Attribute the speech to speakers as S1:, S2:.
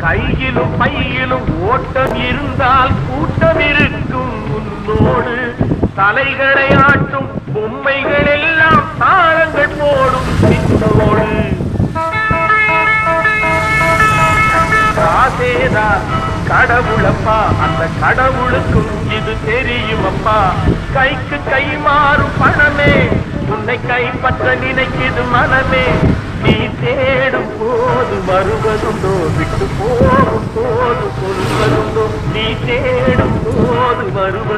S1: கையிலும் பையிலும் ஓட்டம் இருந்தால் கூட்டம் இருக்கும் உன்னோடு. தலைகளை ஆட்டும் பொம்மைகள் எல்லாம் தாளங்கள் போடும் பின்னோடு. காசேதான் கடவுளப்பா, அந்த கடவுளுக்கும் இது தெரியுமப்பா. கைக்கு கை மாறும் பணமே உன்னை கைப்பற்ற நினைக்குது மனமே. நீ தேடும் போது வருவதுண்டோ, விட்டு போகும் போது சொல்வதுண்டோ. நீ தேடும் போது வருவது